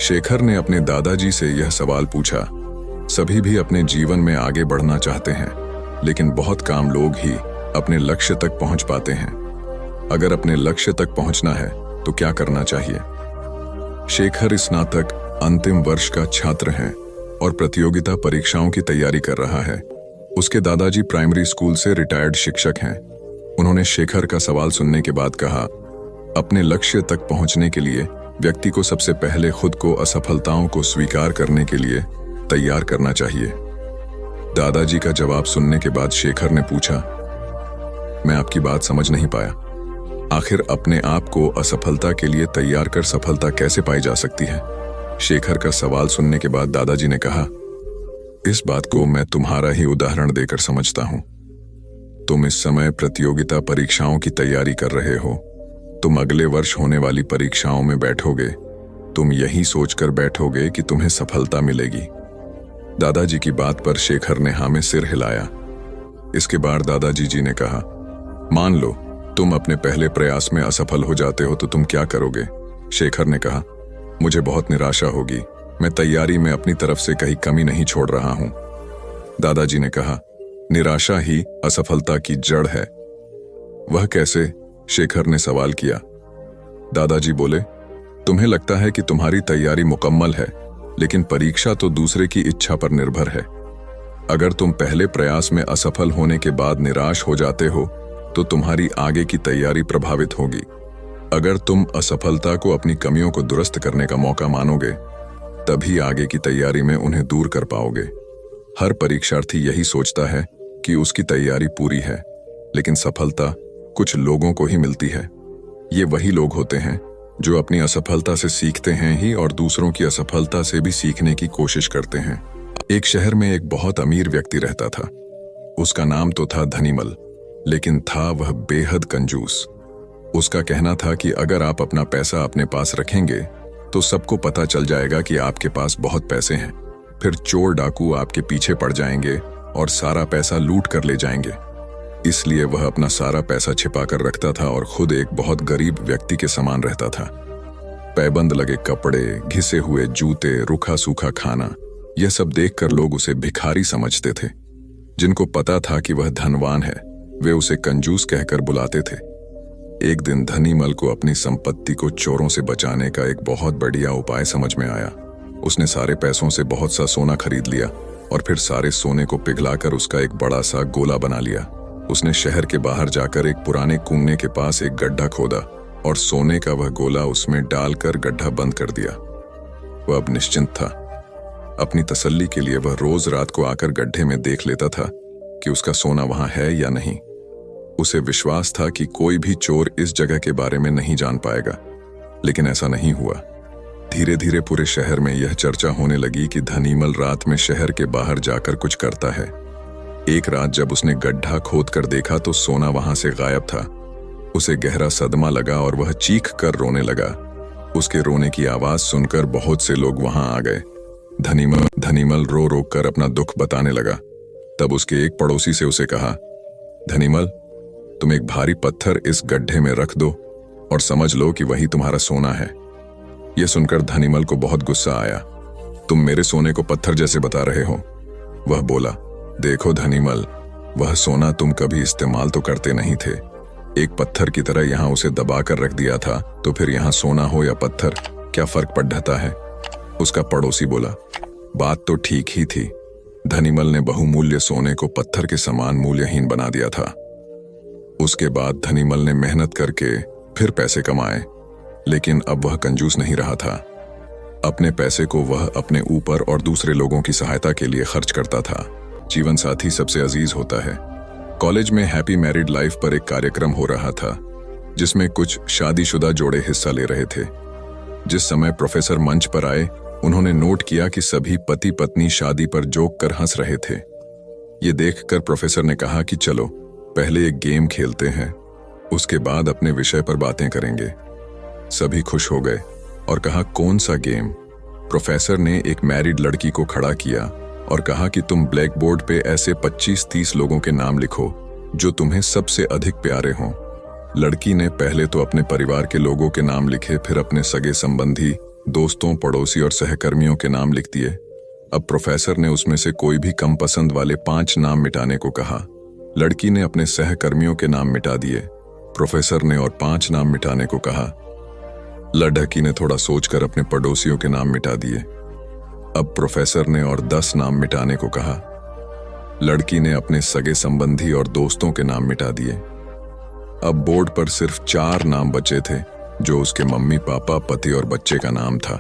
शेखर ने अपने दादाजी से यह सवाल पूछा। सभी भी अपने जीवन में आगे बढ़ना चाहते हैं, लेकिन बहुत कम लोग ही अपने लक्ष्य तक पहुंच पाते हैं। अगर अपने लक्ष्य तक पहुंचना है तो क्या करना चाहिए। शेखर स्नातक अंतिम वर्ष का छात्र है और प्रतियोगिता परीक्षाओं की तैयारी कर रहा है। उसके दादाजी प्राइमरी स्कूल से रिटायर्ड शिक्षक हैं। उन्होंने शेखर का सवाल सुनने के बाद कहा, अपने लक्ष्य तक पहुंचने के लिए व्यक्ति को सबसे पहले खुद को असफलताओं को स्वीकार करने के लिए तैयार करना चाहिए। दादाजी का जवाब सुनने के बाद शेखर ने पूछा, मैं आपकी बात समझ नहीं पाया। आखिर अपने आप को असफलता के लिए तैयार कर सफलता कैसे पाई जा सकती है। शेखर का सवाल सुनने के बाद दादाजी ने कहा, इस बात को मैं तुम्हारा ही उदाहरण देकर समझता हूं। तुम इस समय प्रतियोगिता परीक्षाओं की तैयारी कर रहे हो। तुम अगले वर्ष होने वाली परीक्षाओं में बैठोगे। तुम यही सोचकर बैठोगे कि तुम्हें सफलता मिलेगी। दादाजी की बात पर शेखर ने हाँ में सिर हिलाया। इसके बाद दादाजी जी ने कहा, मान लो तुम अपने पहले प्रयास में असफल हो जाते हो तो तुम क्या करोगे। शेखर ने कहा, मुझे बहुत निराशा होगी। मैं तैयारी में अपनी तरफ से कहीं कमी नहीं छोड़ रहा हूं। दादाजी ने कहा, निराशा ही असफलता की जड़ है। वह कैसे? शेखर ने सवाल किया। दादाजी बोले, तुम्हें लगता है कि तुम्हारी तैयारी मुकम्मल है, लेकिन परीक्षा तो दूसरे की इच्छा पर निर्भर है। अगर तुम पहले प्रयास में असफल होने के बाद निराश हो जाते हो तो तुम्हारी आगे की तैयारी प्रभावित होगी। अगर तुम असफलता को अपनी कमियों को दुरुस्त करने का मौका मानोगे, तभी आगे की तैयारी में उन्हें दूर कर पाओगे। हर परीक्षार्थी यही सोचता है कि उसकी तैयारी पूरी है, लेकिन सफलता कुछ लोगों को ही मिलती है। ये वही लोग होते हैं जो अपनी असफलता से सीखते हैं ही और दूसरों की असफलता से भी सीखने की कोशिश करते हैं। एक शहर में एक बहुत अमीर व्यक्ति रहता था। उसका नाम तो था धनीमल, लेकिन था वह बेहद कंजूस। उसका कहना था कि अगर आप अपना पैसा अपने पास रखेंगे तो सबको पता चल जाएगा कि आपके पास बहुत पैसे हैं। फिर चोर डाकू आपके पीछे पड़ जाएंगे और सारा पैसा लूट कर ले जाएंगे। इसलिए वह अपना सारा पैसा छिपा कर रखता था और खुद एक बहुत गरीब व्यक्ति के समान रहता था। पैबंद लगे कपड़े, घिसे हुए जूते, रूखा सूखा खाना, यह सब देखकर लोग उसे भिखारी समझते थे। जिनको पता था कि वह धनवान है, वे उसे कंजूस कहकर बुलाते थे। एक दिन धनीमल को अपनी संपत्ति को चोरों से बचाने का एक बहुत बढ़िया उपाय समझ में आया। उसने सारे पैसों से बहुत सा सोना खरीद लिया और फिर सारे सोने को पिघलाकर उसका एक बड़ा सा गोला बना लिया। उसने शहर के बाहर जाकर एक पुराने कुएं के पास एक गड्ढा खोदा और सोने का वह गोला उसमें डालकर गड्ढा बंद कर दिया। वह अब निश्चिंत था। अपनी तसल्ली के लिए वह रोज रात को आकर गड्ढे में देख लेता था कि उसका सोना वहां है या नहीं। उसे विश्वास था कि कोई भी चोर इस जगह के बारे में नहीं जान पाएगा, लेकिन ऐसा नहीं हुआ। धीरे धीरे पूरे शहर में यह चर्चा होने लगी कि धनीमल रात में शहर के बाहर जाकर कुछ करता है। एक रात जब उसने गड्ढा खोद कर देखा तो सोना वहां से गायब था। उसे गहरा सदमा लगा और वह चीख कर रोने लगा। उसके रोने की आवाज सुनकर बहुत से लोग वहां आ गए। धनीमल रो रो कर अपना दुख बताने लगा। तब उसके एक पड़ोसी से उसे कहा, धनीमल, तुम एक भारी पत्थर इस गड्ढे में रख दो और समझ लो कि वही तुम्हारा सोना है। यह सुनकर धनीमल को बहुत गुस्सा आया। तुम मेरे सोने को पत्थर जैसे बता रहे हो। वह बोला, देखो धनीमल, वह सोना तुम कभी इस्तेमाल तो करते नहीं थे। एक पत्थर की तरह यहां उसे दबाकर रख दिया था, तो फिर यहां सोना हो या पत्थर, क्या फर्क पड़ जाता है? उसका पड़ोसी बोला, बात तो ठीक ही थी। धनीमल ने बहुमूल्य सोने को पत्थर के समान मूल्यहीन बना दिया था। उसके बाद धनीमल ने मेहनत करके फिर पैसे कमाए, लेकिन अब वह कंजूस नहीं रहा था। अपने पैसे को वह अपने ऊपर और दूसरे लोगों की सहायता के लिए खर्च करता था। जीवन साथी सबसे अजीज होता है। कॉलेज में हैप्पी मैरिड लाइफ पर एक कार्यक्रम हो रहा था, जिसमें कुछ शादीशुदा जोड़े हिस्सा ले रहे थे। जिस समय प्रोफेसर मंच पर आए, उन्होंने नोट किया कि सभी पति पत्नी शादी पर जोक कर हंस रहे थे। ये देखकर प्रोफेसर ने कहा कि चलो पहले एक गेम खेलते हैं, उसके बाद अपने विषय पर बातें करेंगे। सभी खुश हो गए और कहा, कौन सा गेम? प्रोफेसर ने एक मैरिड लड़की को खड़ा किया और कहा कि तुम ब्लैक बोर्ड पे ऐसे 25-30 लोगों के नाम लिखो जो तुम्हें सबसे अधिक प्यारे हों। लड़की ने पहले तो अपने परिवार के लोगों के नाम लिखे, फिर अपने सगे संबंधी, दोस्तों, पड़ोसी और सहकर्मियों के नाम लिख दिए। अब प्रोफेसर ने उसमें से कोई भी कम पसंद वाले 5 नाम मिटाने को कहा। लड़की ने अपने सहकर्मियों के नाम मिटा दिए। प्रोफेसर ने और 5 नाम मिटाने को कहा। लड़की ने थोड़ा सोचकर अपने पड़ोसियों के नाम मिटा दिए। अब प्रोफेसर ने और 10 नाम मिटाने को कहा। लड़की ने अपने सगे संबंधी और दोस्तों के नाम मिटा दिए। अब बोर्ड पर सिर्फ 4 नाम बचे थे, जो उसके मम्मी पापा, पति और बच्चे का नाम था।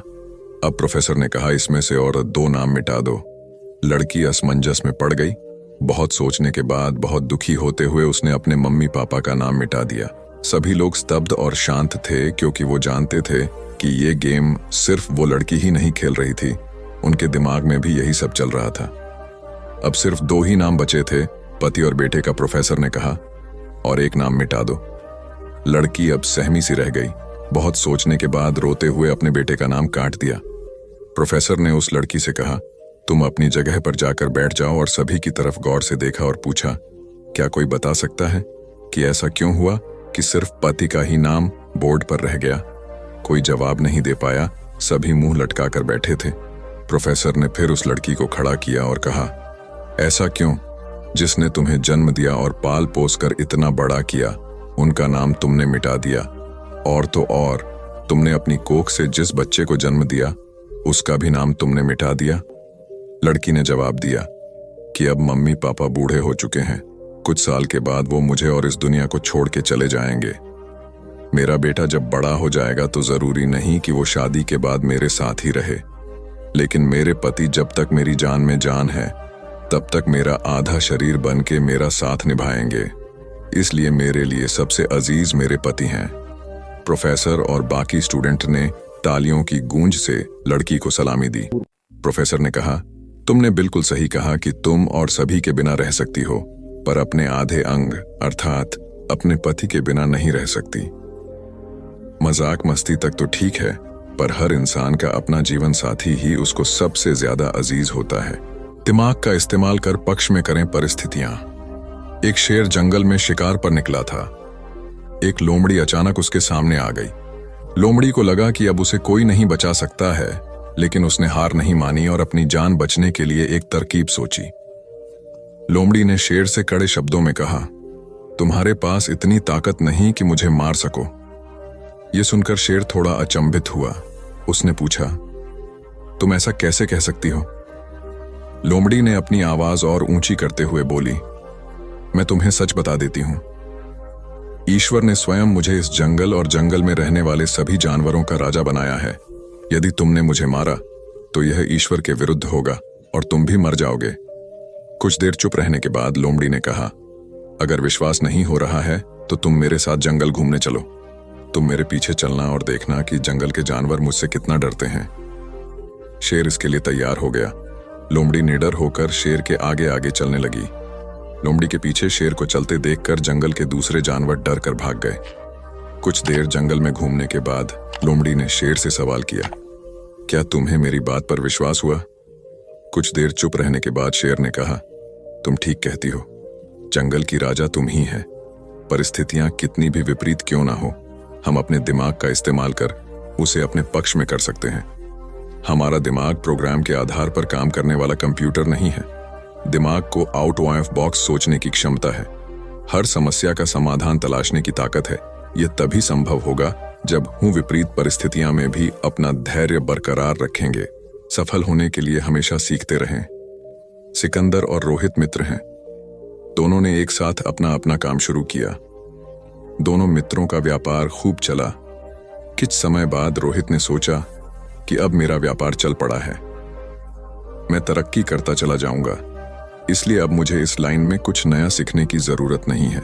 अब प्रोफेसर ने कहा, इसमें से और 2 नाम मिटा दो। लड़की असमंजस में पड़ गई। बहुत सोचने के बाद बहुत दुखी होते हुए उसने अपने मम्मी पापा का नाम मिटा दिया। सभी लोग स्तब्ध और शांत थे, क्योंकि वो जानते थे कि ये गेम सिर्फ वो लड़की ही नहीं खेल रही थी, उनके दिमाग में भी यही सब चल रहा था। अब सिर्फ 2 ही नाम बचे थे, पति और बेटे का। प्रोफेसर ने कहा, और 1 नाम मिटा दो। लड़की अब सहमी सी रह गई। बहुत सोचने के बाद रोते हुए अपने बेटे का नाम काट दिया। प्रोफेसर ने उस लड़की से कहा, तुम अपनी जगह पर जाकर बैठ जाओ, और सभी की तरफ गौर से देखा और पूछा, क्या कोई बता सकता है कि ऐसा क्यों हुआ कि सिर्फ पति का ही नाम बोर्ड पर रह गया? कोई जवाब नहीं दे पाया। सभी मुंह लटका कर बैठे थे। प्रोफेसर ने फिर उस लड़की को खड़ा किया और कहा, ऐसा क्यों? जिसने तुम्हें जन्म दिया और पाल पोस कर इतना बड़ा किया, उनका नाम तुमने मिटा दिया। और तो और, तुमने अपनी कोख से जिस बच्चे को जन्म दिया, उसका भी नाम तुमने मिटा दिया? लड़की ने जवाब दिया कि अब मम्मी पापा बूढ़े हो चुके हैं। कुछ साल के बाद वो मुझे और इस दुनिया को छोड़ के चले जाएंगे। मेरा बेटा जब बड़ा हो जाएगा तो जरूरी नहीं कि वो शादी के बाद मेरे साथ ही रहे, लेकिन मेरे पति जब तक मेरी जान में जान है तब तक मेरा आधा शरीर बन के मेरा साथ निभाएंगे। इसलिए मेरे लिए सबसे अजीज मेरे पति हैं। प्रोफेसर और बाकी स्टूडेंट ने तालियों की गूंज से लड़की को सलामी दी। प्रोफेसर ने कहा, तुमने बिल्कुल सही कहा कि तुम और सभी के बिना रह सकती हो, पर अपने आधे अंग अर्थात अपने पति के बिना नहीं रह सकती। मजाक मस्ती तक तो ठीक है, पर हर इंसान का अपना जीवन साथी ही उसको सबसे ज्यादा अजीज होता है। दिमाग का इस्तेमाल कर पक्ष में करें परिस्थितियां। एक शेर जंगल में शिकार पर निकला था। एक लोमड़ी अचानक उसके सामने आ गई। लोमड़ी को लगा कि अब उसे कोई नहीं बचा सकता है, लेकिन उसने हार नहीं मानी और अपनी जान बचने के लिए एक तरकीब सोची। लोमड़ी ने शेर से कड़े शब्दों में कहा, तुम्हारे पास इतनी ताकत नहीं कि मुझे मार सको। यह सुनकर शेर थोड़ा अचंभित हुआ। उसने पूछा, तुम ऐसा कैसे कह सकती हो? लोमड़ी ने अपनी आवाज और ऊंची करते हुए बोली, मैं तुम्हें सच बता देती हूं। ईश्वर ने स्वयं मुझे इस जंगल और जंगल में रहने वाले सभी जानवरों का राजा बनाया है। यदि तुमने मुझे मारा तो यह ईश्वर के विरुद्ध होगा और तुम भी मर जाओगे। कुछ देर चुप रहने के बाद लोमड़ी ने कहा, अगर विश्वास नहीं हो रहा है तो तुम मेरे साथ जंगल घूमने चलो। तुम मेरे पीछे चलना और देखना कि जंगल के जानवर मुझसे कितना डरते हैं। शेर इसके लिए तैयार हो गया। लोमड़ी निडर होकर शेर के आगे आगे चलने लगी। लोमड़ी के पीछे शेर को चलते देखकर जंगल के दूसरे जानवर डर कर भाग गए। कुछ देर जंगल में घूमने के बाद लोमड़ी ने शेर से सवाल किया, क्या तुम्हें मेरी बात पर विश्वास हुआ? कुछ देर चुप रहने के बाद शेर ने कहा, तुम ठीक कहती हो, जंगल की राजा तुम ही है। परिस्थितियां कितनी भी विपरीत क्यों ना हो, हम अपने दिमाग का इस्तेमाल कर उसे अपने पक्ष में कर सकते हैं। हमारा दिमाग प्रोग्राम के आधार पर काम करने वाला कंप्यूटर नहीं है। दिमाग को आउट ऑफ बॉक्स सोचने की क्षमता है। हर समस्या का समाधान तलाशने की ताकत है। यह तभी संभव होगा जब हम विपरीत परिस्थितियां में भी अपना धैर्य बरकरार रखेंगे। सफल होने के लिए हमेशा सीखते रहें। सिकंदर और रोहित मित्र हैं। दोनों ने एक साथ अपना अपना काम शुरू किया। दोनों मित्रों का व्यापार खूब चला। कुछ समय बाद रोहित ने सोचा कि अब मेरा व्यापार चल पड़ा है, मैं तरक्की करता चला जाऊंगा, इसलिए अब मुझे इस लाइन में कुछ नया सीखने की जरूरत नहीं है।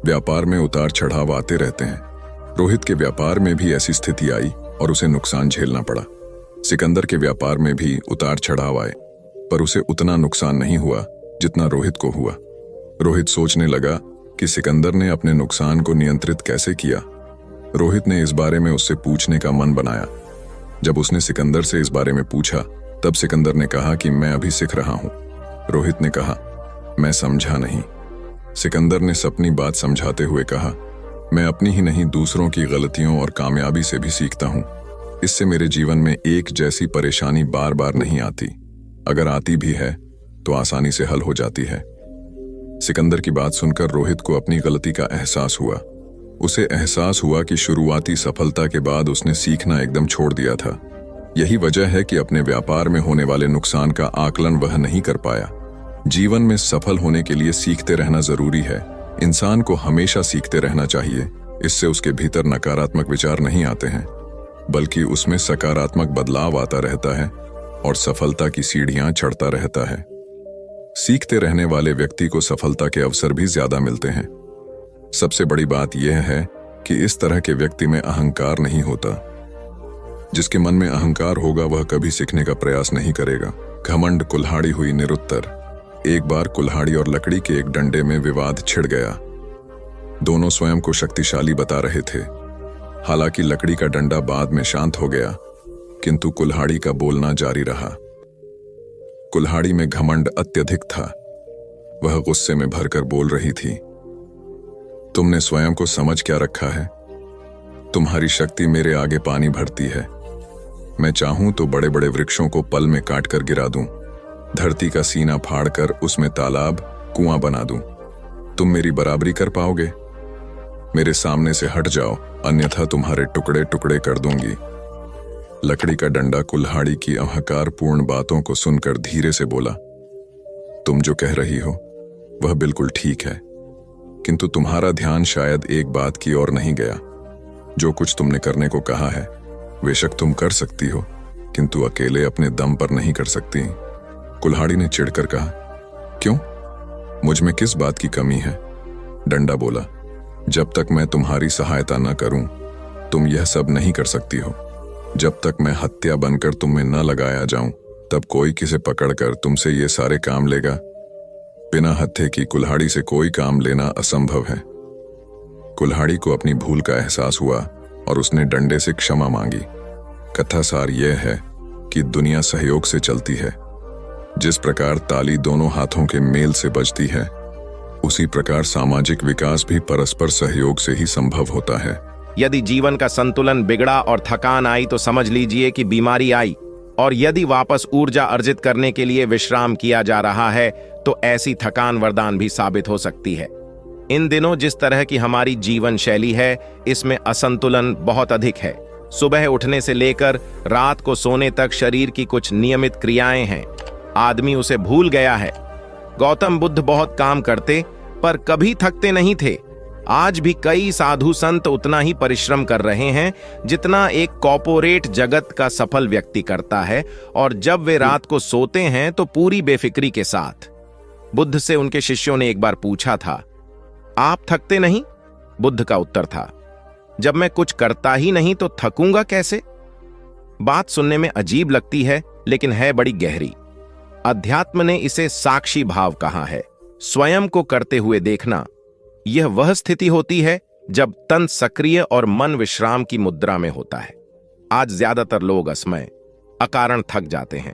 व्यापार में उतार चढ़ाव आते रहते हैं। रोहित के व्यापार में भी ऐसी स्थिति आई और उसे नुकसान झेलना पड़ा। सिकंदर के व्यापार में भी उतार चढ़ाव आए, पर उसे उतना नुकसान नहीं हुआ जितना रोहित को हुआ। रोहित सोचने लगा कि सिकंदर ने अपने नुकसान को नियंत्रित कैसे किया। रोहित ने इस बारे में उससे पूछने का मन बनाया। जब उसने सिकंदर से इस बारे में पूछा तब सिकंदर ने कहा कि मैं अभी सीख रहा हूं। रोहित ने कहा, मैं समझा नहीं। सिकंदर ने अपनी बात समझाते हुए कहा, मैं अपनी ही नहीं दूसरों की गलतियों और कामयाबी से भी सीखता हूं। इससे मेरे जीवन में एक जैसी परेशानी बार बार नहीं आती। अगर आती भी है तो आसानी से हल हो जाती है। सिकंदर की बात सुनकर रोहित को अपनी गलती का एहसास हुआ। उसे एहसास हुआ कि शुरुआती सफलता के बाद उसने सीखना एकदम छोड़ दिया था। यही वजह है कि अपने व्यापार में होने वाले नुकसान का आकलन वह नहीं कर पाया। जीवन में सफल होने के लिए सीखते रहना जरूरी है। इंसान को हमेशा सीखते रहना चाहिए। इससे उसके भीतर नकारात्मक विचार नहीं आते हैं, बल्कि उसमें सकारात्मक बदलाव आता रहता है और सफलता की सीढ़ियां चढ़ता रहता है। सीखते रहने वाले व्यक्ति को सफलता के अवसर भी ज्यादा मिलते हैं। सबसे बड़ी बात यह है कि इस तरह के व्यक्ति में अहंकार नहीं होता। जिसके मन में अहंकार होगा वह कभी सीखने का प्रयास नहीं करेगा। घमंड कुल्हाड़ी हुई निरुत्तर। एक बार कुल्हाड़ी और लकड़ी के एक डंडे में विवाद छिड़ गया। दोनों स्वयं को शक्तिशाली बता रहे थे। हालांकि लकड़ी का डंडा बाद में शांत हो गया, किंतु कुल्हाड़ी का बोलना जारी रहा। कुल्हाड़ी में घमंड अत्यधिक था। वह गुस्से में भरकर बोल रही थी, तुमने स्वयं को समझ क्या रखा है? तुम्हारी शक्ति मेरे आगे पानी भरती है। मैं चाहूं तो बड़े बड़े वृक्षों को पल में काट कर गिरा दूं, धरती का सीना फाड़कर उसमें तालाब कुआं बना दूं। तुम मेरी बराबरी कर पाओगे? मेरे सामने से हट जाओ, अन्यथा तुम्हारे टुकड़े टुकड़े कर दूंगी। लकड़ी का डंडा कुल्हाड़ी की अहंकारपूर्ण बातों को सुनकर धीरे से बोला, तुम जो कह रही हो वह बिल्कुल ठीक है, किंतु तुम्हारा ध्यान शायद एक बात की ओर नहीं गया। जो कुछ तुमने करने को कहा है बेशक तुम कर सकती हो, किंतु अकेले अपने दम पर नहीं कर सकती। कुल्हाड़ी ने चिढ़कर कहा, क्यों? मुझ में किस बात की कमी है? डंडा बोला, जब तक मैं तुम्हारी सहायता न करूं तुम यह सब नहीं कर सकती हो। जब तक मैं हत्या बनकर तुम में न लगाया जाऊं तब कोई किसे पकड़कर तुमसे ये सारे काम लेगा? बिना हत्थे की कुल्हाड़ी से कोई काम लेना असंभव है। कुल्हाड़ी को अपनी भूल का एहसास हुआ और उसने डंडे से क्षमा मांगी। कथा सार यह है कि दुनिया सहयोग से चलती है। जिस प्रकार ताली दोनों हाथों के मेल से बजती है, उसी प्रकार सामाजिक विकास भी परस्पर सहयोग से ही संभव होता है। यदि जीवन का संतुलन बिगड़ा और थकान आई तो समझ लीजिए कि बीमारी आई, और यदि वापस ऊर्जा अर्जित करने के लिए विश्राम किया जा रहा है तो ऐसी थकान वरदान भी साबित हो सकती है। इन दिनों जिस तरह की हमारी जीवन शैली है, इसमें असंतुलन बहुत अधिक है। सुबह उठने से लेकर रात को सोने तक शरीर की कुछ नियमित क्रियाएं हैं, आदमी उसे भूल गया है। गौतम बुद्ध बहुत काम करते पर कभी थकते नहीं थे। आज भी कई साधु संत उतना ही परिश्रम कर रहे हैं जितना एक कॉर्पोरेट जगत का सफल व्यक्ति करता है, और जब वे रात को सोते हैं तो पूरी बेफिक्री के साथ। बुद्ध से उनके शिष्यों ने एक बार पूछा था, आप थकते नहीं? बुद्ध का उत्तर था, जब मैं कुछ करता ही नहीं तो थकूंगा कैसे? बात सुनने में अजीब लगती है लेकिन है बड़ी गहरी। अध्यात्म ने इसे साक्षी भाव कहा है। स्वयं को करते हुए देखना, यह वह स्थिति होती है जब तन सक्रिय और मन विश्राम की मुद्रा में होता है। आज ज्यादातर लोग असमय, अकारण थक जाते हैं।